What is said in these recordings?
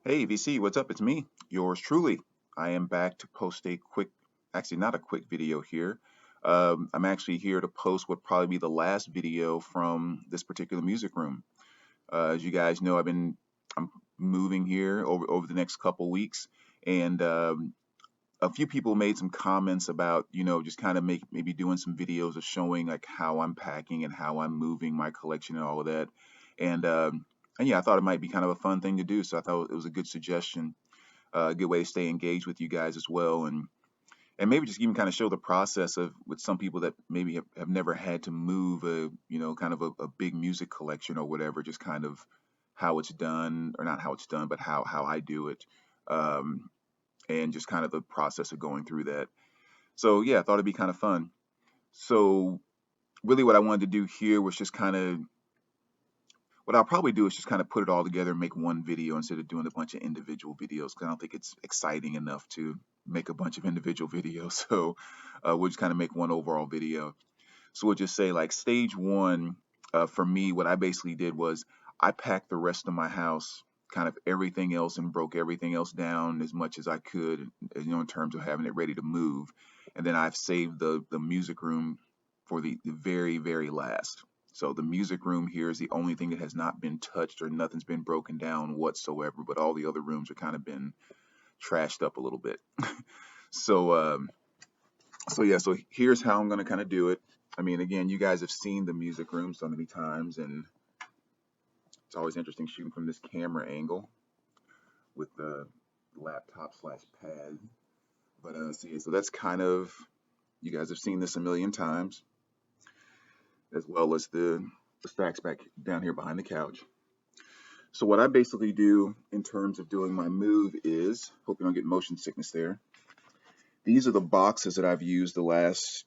Hey VC, what's up? It's me, yours truly. I am back to post a quick, actually not a quick video here. I'm actually here to post what probably be the last video from this particular music room. As you guys know, I'm moving here over the next couple weeks, and a few people made some comments about just kind of maybe doing some videos of showing like how I'm packing and how I'm moving my collection and all of that. And and yeah, I thought it might be kind of a fun thing to do, so I thought it was a good suggestion, a good way to stay engaged with you guys as well, and maybe just even kind of show the process of with some people that maybe have never had to move a kind of a big music collection or whatever, just kind of how it's done, or not how it's done, but how I do it. Um, and just kind of the process of going through that. So yeah, I thought it'd be kind of fun. So really what I wanted to do here was just kind of what I'll probably do is just kind of put it all together and make one video instead of doing a bunch of individual videos, because I don't think it's exciting enough to make a bunch of individual videos. So we'll just kind of make one overall video. So we'll just say like stage one, for me, what I basically did was I packed the rest of my house, kind of everything else, and broke everything else down as much as I could, in terms of having it ready to move. And then I've saved the music room for the very, very last. So the music room here is the only thing that has not been touched, or nothing's been broken down whatsoever, but all the other rooms are kind of been trashed up a little bit. So yeah, so here's how I'm gonna kind of do it. I mean, again, you guys have seen the music room so many times, and it's always interesting shooting from this camera angle with the laptop slash pad. But so that's kind of, you guys have seen this a million times, as well as the stacks back down here behind the couch. So what I basically do in terms of doing my move is, hope you don't get motion sickness there. These are the boxes that I've used the last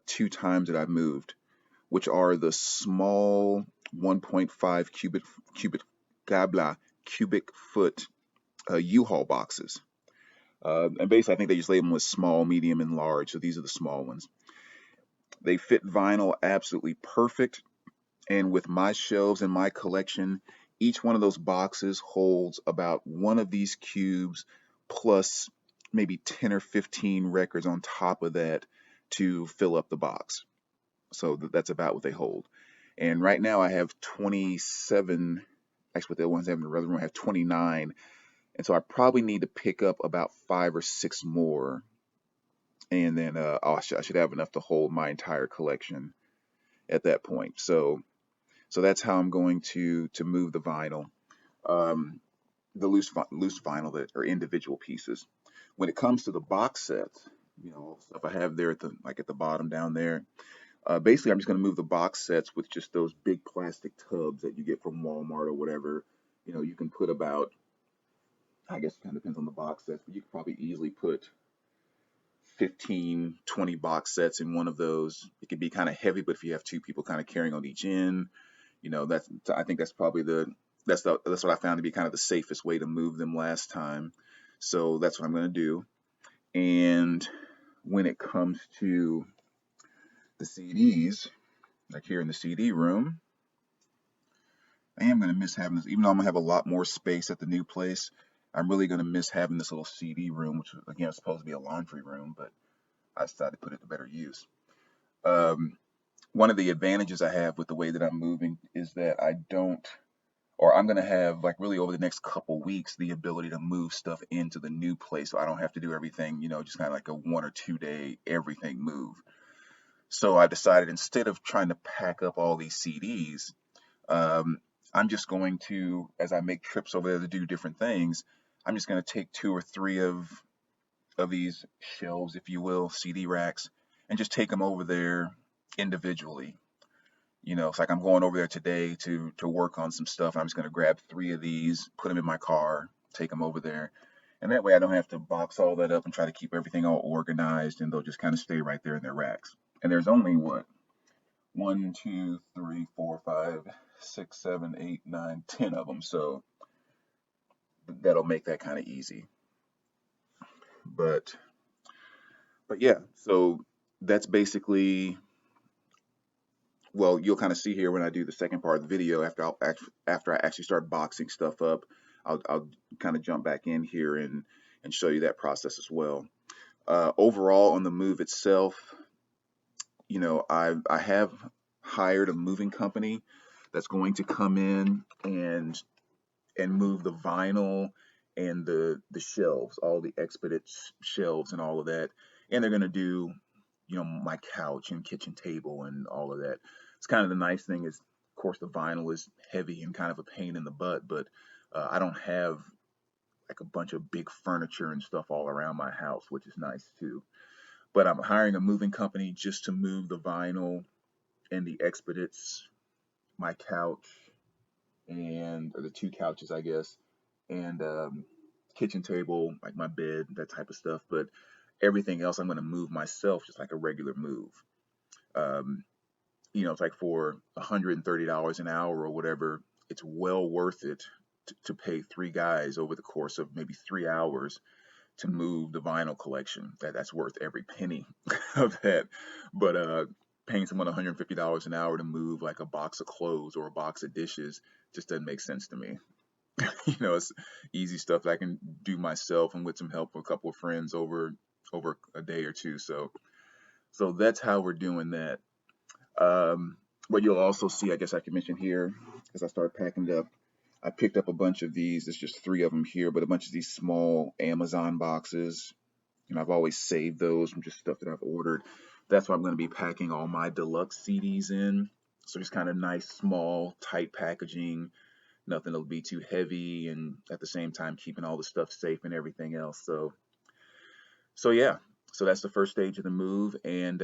two times that I've moved, which are the small 1.5 cubic foot U-Haul boxes. And basically, I think they just label them as small, medium, and large. So these are the small ones. They fit vinyl absolutely perfect. And with my shelves and my collection, each one of those boxes holds about one of these cubes plus maybe 10 or 15 records on top of that to fill up the box. So that's about what they hold. And right now I have 27. Actually, with the ones I have in the other room, I have 29. And so I probably need to pick up about 5 or 6 more. And then I should have enough to hold my entire collection at that point. So that's how I'm going to move the vinyl, um, the loose vinyl that are individual pieces. When it comes to the box sets, stuff I have there at the bottom down there. Basically, I'm just going to move the box sets with just those big plastic tubs that you get from Walmart or whatever. You can put about, I guess it kind of depends on the box sets, but you could probably easily put 15, 20 box sets in one of those. It could be kind of heavy, but if you have two people kind of carrying on each end, I think that's probably that's what I found to be kind of the safest way to move them last time. So that's what I'm going to do. And when it comes to the CDs, like here in the CD room, I am going to miss having this, even though I'm going to have a lot more space at the new place. I'm really going to miss having this little CD room, which again is supposed to be a laundry room, but I decided to put it to better use. Um, One of the advantages I have with the way that I'm moving is that I don't, or I'm going to have, like, really over the next couple weeks, the ability to move stuff into the new place, so I don't have to do everything, just kind of like a 1 or 2 day everything move. So I decided, instead of trying to pack up all these CDs, um, I'm just going to, as I make trips over there to do different things, I'm just going to take 2 or 3 of these shelves, if you will, CD racks, and just take them over there individually. It's like I'm going over there today to work on some stuff. I'm just going to grab 3 of these, put them in my car, take them over there. And that way I don't have to box all that up and try to keep everything all organized, and they'll just kind of stay right there in their racks. And there's only what? 1, 2, 3, 4, 5, 6, 7, 8, 9, 10 of them. So that'll make that kind of easy. But yeah, so that's basically, well, you'll kind of see here when I do the second part of the video, after I actually start boxing stuff up. I'll kind of jump back in here and show you that process as well. Overall, on the move itself, I have hired a moving company that's going to come in and move the vinyl and the shelves, all the expedite shelves and all of that. And they're going to do, my couch and kitchen table and all of that. It's kind of the nice thing is, of course, the vinyl is heavy and kind of a pain in the butt, but I don't have like a bunch of big furniture and stuff all around my house, which is nice too. But I'm hiring a moving company just to move the vinyl and the expedites, my couch, and or the two couches, I guess, and kitchen table, like my bed, that type of stuff. But everything else, I'm going to move myself, just like a regular move. Um, it's like for $130 an hour or whatever. It's well worth it to pay three guys over the course of maybe 3 hours to move the vinyl collection. That's worth every penny of that. But paying someone $150 an hour to move like a box of clothes or a box of dishes just doesn't make sense to me. It's easy stuff that I can do myself and with some help from a couple of friends over a day or two. So that's how we're doing that. What you'll also see, I guess I can mention here, as I start packing it up, I picked up a bunch of these. There's just 3 of them here, but a bunch of these small Amazon boxes. I've always saved those from just stuff that I've ordered. That's why I'm going to be packing all my deluxe CDs in. So just kind of nice, small, tight packaging. Nothing that'll be too heavy, and at the same time keeping all the stuff safe and everything else. So yeah. So that's the first stage of the move, and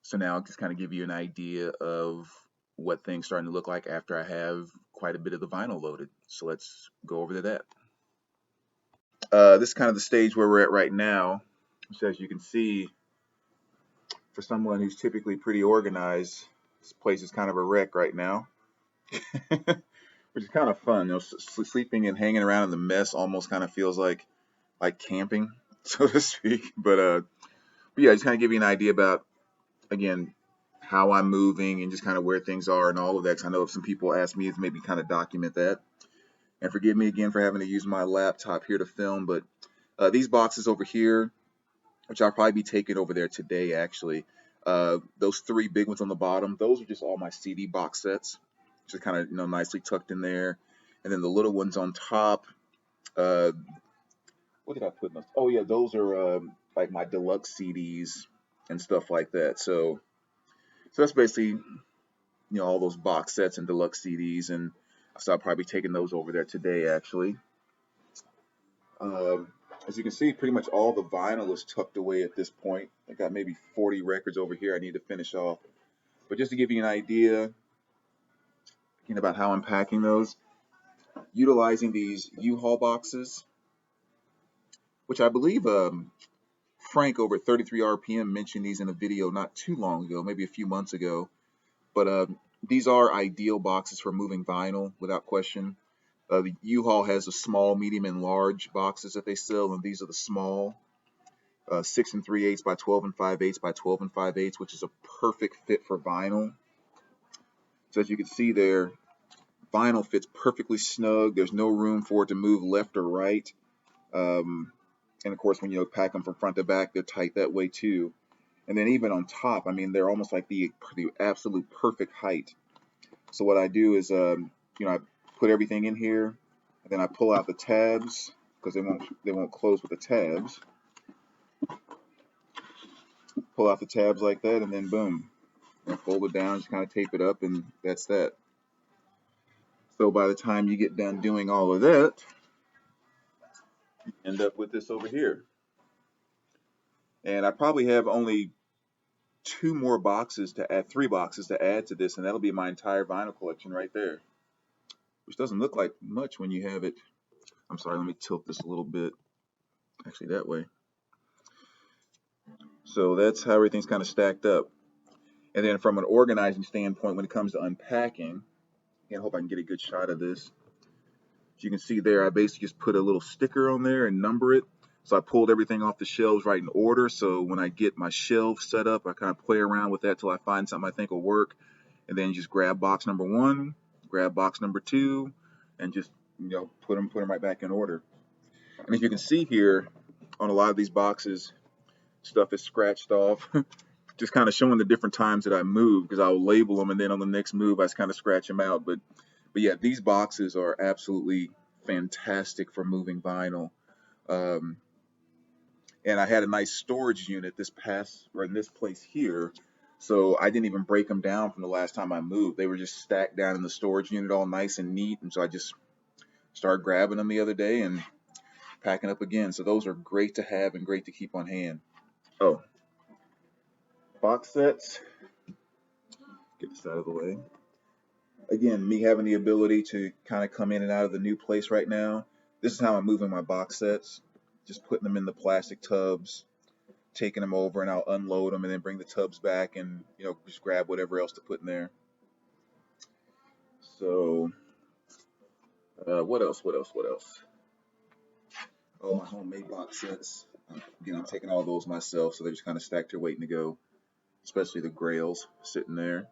so now I'll just kind of give you an idea of what things starting to look like after I have quite a bit of the vinyl loaded. So let's go over to that. This is kind of the stage where we're at right now. So as you can see, for someone who's typically pretty organized, this place is kind of a wreck right now, which is kind of fun. Sleeping and hanging around in the mess almost kind of feels like camping, so to speak. But yeah, just kind of give you an idea about, again, how I'm moving and just kind of where things are and all of that. 'Cause I know if some people ask me to maybe kind of document that. And forgive me again for having to use my laptop here to film, but these boxes over here, which I'll probably be taking over there today, actually. Those 3 big ones on the bottom, those are just all my CD box sets, just kind of nicely tucked in there. And then the little ones on top, uh, what did I put in those? Oh yeah, those are like my deluxe CDs and stuff like that. So that's basically all those box sets and deluxe CDs, and so I'll probably be taking those over there today, actually. Um, as you can see, pretty much all the vinyl is tucked away at this point. I got maybe 40 records over here I need to finish off. But just to give you an idea about how I'm packing those, utilizing these U-Haul boxes, which I believe Frank over at 33 RPM mentioned these in a video not too long ago, maybe a few months ago. But these are ideal boxes for moving vinyl without question. The U-Haul has the small, medium, and large boxes that they sell, and these are the small, 6 3/8 by 12 5/8 by 12 5/8, which is a perfect fit for vinyl. So as you can see there, vinyl fits perfectly snug. There's no room for it to move left or right. And of course, when you pack them from front to back, they're tight that way too. And then even on top, I mean, they're almost like the absolute perfect height. So what I do is, I put everything in here, and then I pull out the tabs because they won't close with the tabs. Pull out the tabs like that, and then boom, fold it down, just kind of tape it up, and that's that. So by the time you get done doing all of that, you end up with this over here. And I probably have only 3 boxes to add to this, and that'll be my entire vinyl collection right there, which doesn't look like much when you have it. I'm sorry, let me tilt this a little bit, actually that way. So that's how everything's kind of stacked up. And then from an organizing standpoint, when it comes to unpacking, I hope I can get a good shot of this. As you can see there, I basically just put a little sticker on there and number it. So I pulled everything off the shelves right in order. So when I get my shelf set up, I kind of play around with that till I find something I think will work. And then just grab box number 1, grab box number 2, and just put them right back in order. And if you can see here on a lot of these boxes, stuff is scratched off. Just kind of showing the different times that I move, because I'll label them and then on the next move I just kind of scratch them out. But yeah, these boxes are absolutely fantastic for moving vinyl. Um, and I had a nice storage unit in this place here, so I didn't even break them down from the last time I moved. They were just stacked down in the storage unit, all nice and neat. And so I just started grabbing them the other day and packing up again. So those are great to have and great to keep on hand. Oh, box sets. Get this out of the way. Again, me having the ability to kind of come in and out of the new place right now. This is how I'm moving my box sets. Just putting them in the plastic tubs, taking them over, and I'll unload them and then bring the tubs back and just grab whatever else to put in there. So what else? What else? What else? Oh, my homemade box sets. Again, I'm taking all those myself, so they're just kind of stacked here waiting to go. Especially the Grails sitting there.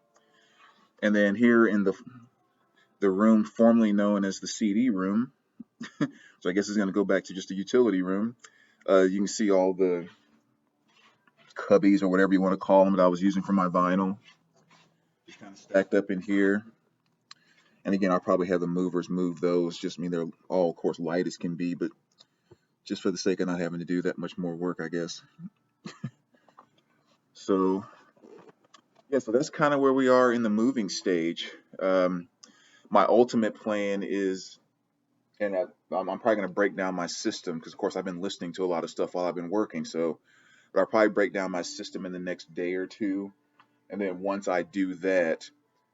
And then here in the room formerly known as the CD room, so I guess it's going to go back to just a utility room. You can see all the cubbies or whatever you want to call them that I was using for my vinyl, just kind of stacked up in here. And again, I'll probably have the movers move those. Just, I mean, they're all, of course, light as can be, but just for the sake of not having to do that much more work, I guess. So, yeah, so that's kind of where we are in the moving stage. My ultimate plan is, and I'm probably going to break down my system because, of course, I've been listening to a lot of stuff while I've been working. So, but I'll probably break down my system in the next day or two. And then once I do that,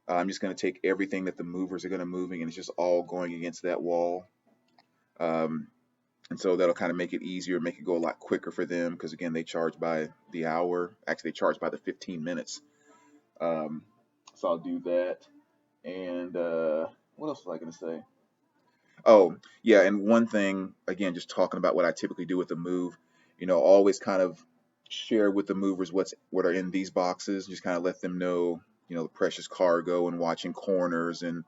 I'm just going to take everything that the movers are going to moving and it's just all going against that wall. Um, and so that'll kind of make it easier, make it go a lot quicker for them because again, they charge by the hour. Actually, they charge by the 15 minutes. Um, so I'll do that. And what else was I going to say? Oh, yeah, and one thing, again, just talking about what I typically do with the move, always kind of share with the movers what are in these boxes, just kind of let them know, the precious cargo and watching corners and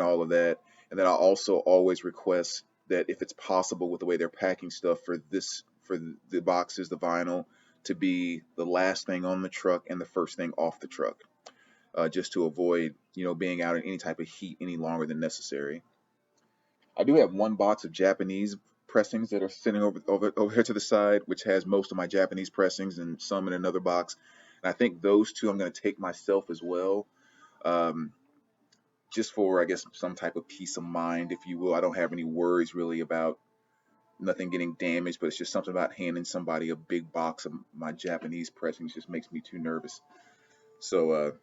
all of that. And then I also always request that if it's possible with the way they're packing stuff for the boxes, the vinyl, to be the last thing on the truck and the first thing off the truck, just to avoid, being out in any type of heat any longer than necessary. I do have one box of Japanese pressings that are sitting over here to the side, which has most of my Japanese pressings and some in another box. And I think those two I'm going to take myself as well, um, just for, I guess, some type of peace of mind, if you will. I don't have any worries really about nothing getting damaged, but it's just something about handing somebody a big box of my Japanese pressings just makes me too nervous. So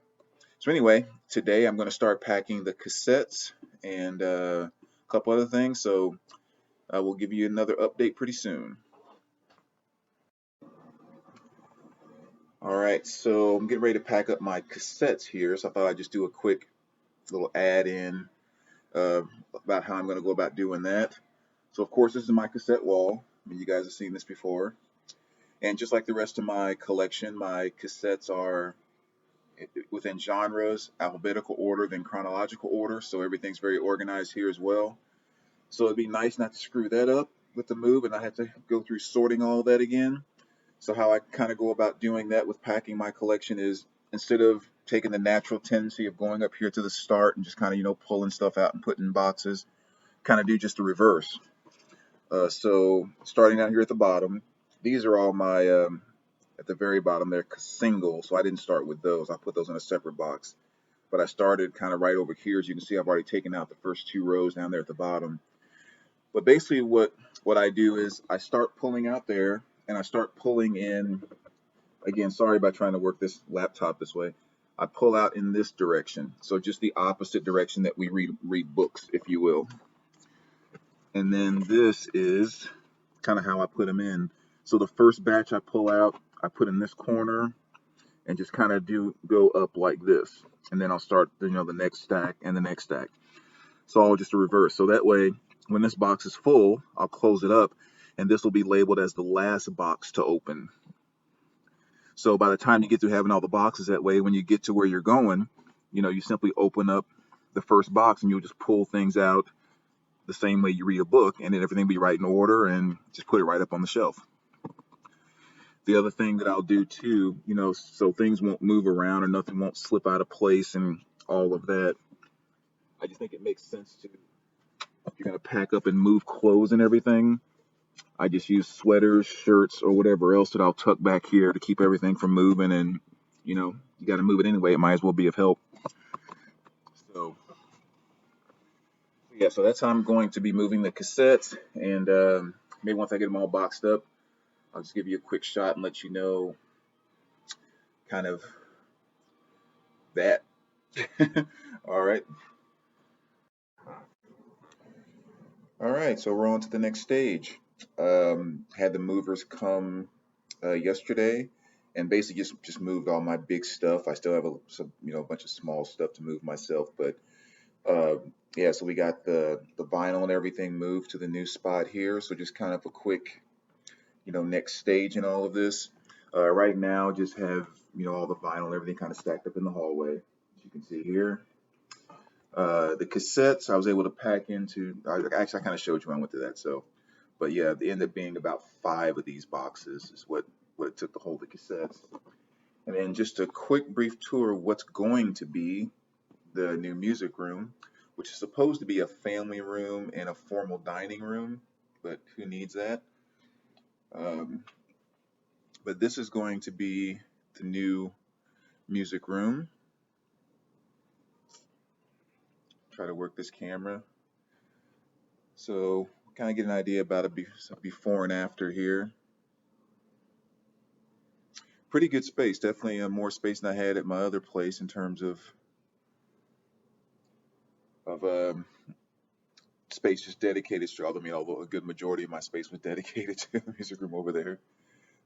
anyway, today I'm going to start packing the cassettes and a couple other things. So I will give you another update pretty soon. All right, so I'm getting ready to pack up my cassettes here, so I thought I'd just do a quick little add-in uh, about how I'm going to go about doing that. So of course, this is my cassette wall. I mean, you guys have seen this before. And just like the rest of my collection, my cassettes are within genres, alphabetical order, then chronological order, so everything's very organized here as well. So it'd be nice not to screw that up with the move and I have to go through sorting all that again. So how I kind of go about doing that with packing my collection is instead of taking the natural tendency of going up here to the start and just kind of, pulling stuff out and putting in boxes, kind of do just the reverse. So starting out here at the bottom, these are all my, at the very bottom, they're singles. So I didn't start with those. I put those in a separate box. But I started kind of right over here. As you can see, I've already taken out the first two rows down there at the bottom. But basically what I do is I start pulling out there and I start pulling in, again, sorry about trying to work this laptop this way. I pull out in this direction. So just the opposite direction that we read books, if you will. And then this is kind of how I put them in. So the first batch I pull out, I put in this corner and just kind of go up like this. And then I'll start, the next stack and the next stack. So all just a reverse. So that way, when this box is full, I'll close it up and this will be labeled as the last box to open. So by the time you get through having all the boxes that way, when you get to where you're going, you simply open up the first box and you'll just pull things out the same way you read a book, and then everything be right in order, and just put it right up on the shelf. The other thing that I'll do too, so things won't move around or nothing won't slip out of place and all of that. I just think it makes sense to, if you're gonna pack up and move clothes and everything, I just use sweaters, shirts, or whatever else that I'll tuck back here to keep everything from moving. And you got to move it anyway. It might as well be of help. So yeah, so that's how I'm going to be moving the cassettes. And maybe once I get them all boxed up, I'll just give you a quick shot and let you know kind of that. All right. All right. So we're on to the next stage. Had the movers come yesterday, and basically just moved all my big stuff. I still have a bunch of small stuff to move myself, but uh, yeah. So we got the vinyl and everything moved to the new spot here. So just kind of a quick next stage in all of this. Right now, just have all the vinyl and everything kind of stacked up in the hallway, as you can see here. The cassettes I was able to pack into. Actually, I kind of showed you when I went to that. So, but yeah, they ended up being about 5 of these boxes is what it took to hold the cassettes. And then just a quick brief tour of what's going to be the new music room, which is supposed to be a family room and a formal dining room, but who needs that? Um, but this is going to be the new music room. Try to work this camera. So kind of get an idea about a before and after here. Pretty good space, definitely more space than I had at my other place in terms of space just dedicated to, I mean, although a good majority of my space was dedicated to the music room over there.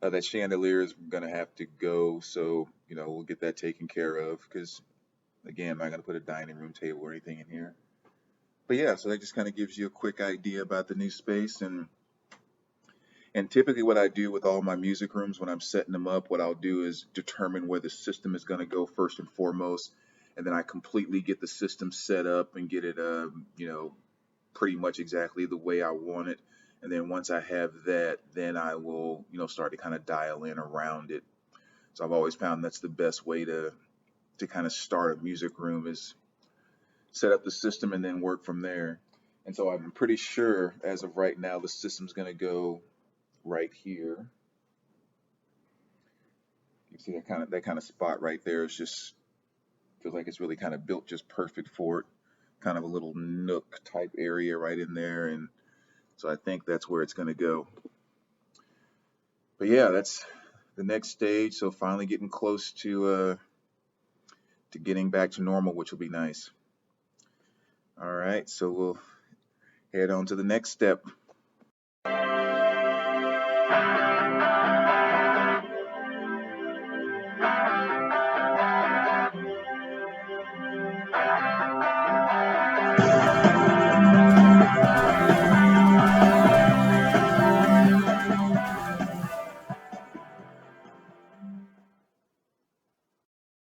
That chandelier is going to have to go, so we'll get that taken care of because again, I'm not going to put a dining room table or anything in here. But yeah, so that just kind of gives you a quick idea about the new space. And typically what I do with all my music rooms when I'm setting them up, what I'll do is determine where the system is going to go first and foremost, and then I completely get the system set up and get it pretty much exactly the way I want it. And then once I have that, then I will, start to kind of dial in around it. So I've always found that's the best way to kind of start a music room is set up the system and then work from there. And so I'm pretty sure as of right now, the system's going to go right here. You see that kind of spot right there is just feels like it's really kind of built just perfect for it. Kind of a little nook type area right in there, and so I think that's where it's going to go. But yeah, that's the next stage. So finally getting close to getting back to normal, which will be nice. All right, so we'll head on to the next step.